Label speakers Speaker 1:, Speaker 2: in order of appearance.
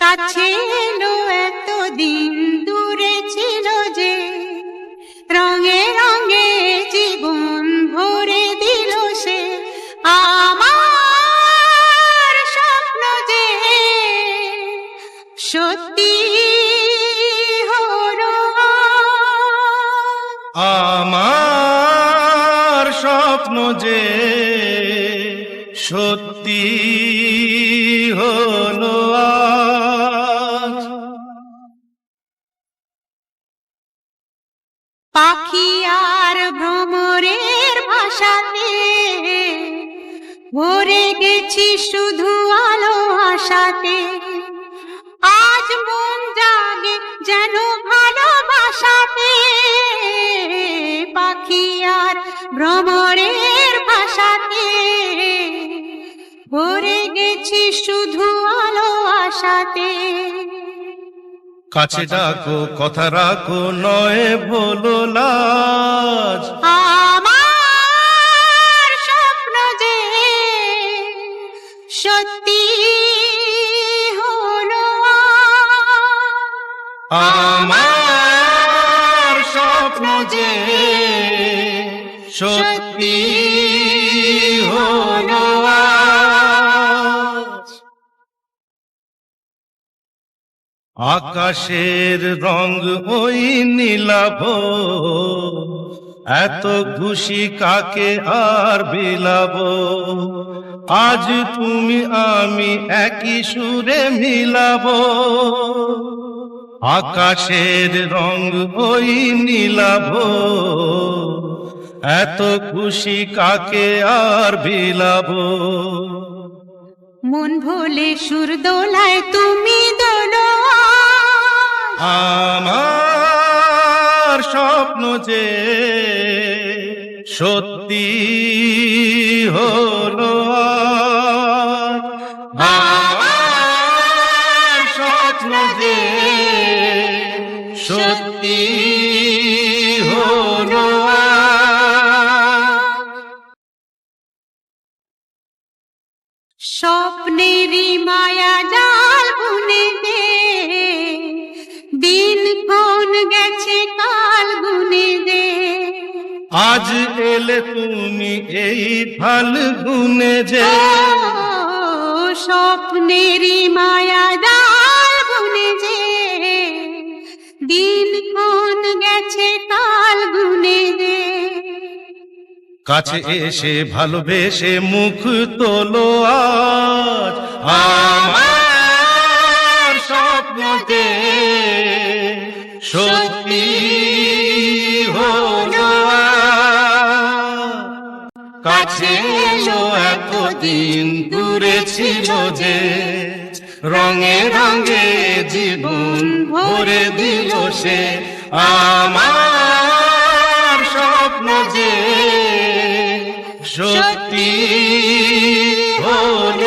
Speaker 1: কাছে এলো এতদিন দূরে ছিল যে, রঙে রঙে জীবন ভরে দিল সে। আমার স্বপ্ন যে সত্যি হলো,
Speaker 2: আমার স্বপ্ন যে সত্যি হলো আজ।
Speaker 1: পাখি আর ভ্রমরের ভাষাতে ভরে গেছি শুধু আলো আশাতে। আজ মন জাগে যেন ভালোবাসাতে, পাখি আর ভ্রমরের ভাষাতে ভরে গেছি শুধু আলো আশাতে।
Speaker 2: কাছে ডাকো কথা রাখো নয় ভুলো লাজ।
Speaker 1: আমার স্বপ্ন যে সত্যি হলো,
Speaker 2: আমার স্বপ্ন যে সত্যি হলো আজ। আকাশের রং ওই নীলাভ, এত খুশি কাকে আর বিলাব। আজ তুমি আমি একই সুরে মিলাব। আকাশের রং ওই নীলাভ, এত খুশি কাকে আর বিলাব।
Speaker 1: মন ভোলে সুর দোলায় তুমি দোলো,
Speaker 2: আমার স্বপ্ন যে সত্যি হলো আজ। আমার স্বপ্ন যে সত্যি হলো আজ।
Speaker 1: স্বপ্নেরই মায়া জাল বুনে দে, দিন কোন গেছে কাল গুনে দে।
Speaker 2: আজ এলে তুমি এই ফাল্গুনে যে,
Speaker 1: স্বপ্নেরই মায়া জাল বুনে যে, দিন কোন গেছে কাল গুনে দে।
Speaker 2: কাছে এসে ভালোবেসে মুখ তোলো আজ। আমার স্বপ্ন যে সত্যি হলো আজ। কাছে এলো এতদিন দূরে ছিল যে, রঙে রঙে জীবন ভরে দিল সে। আমার স্বপ্ন যে সত্যি হলো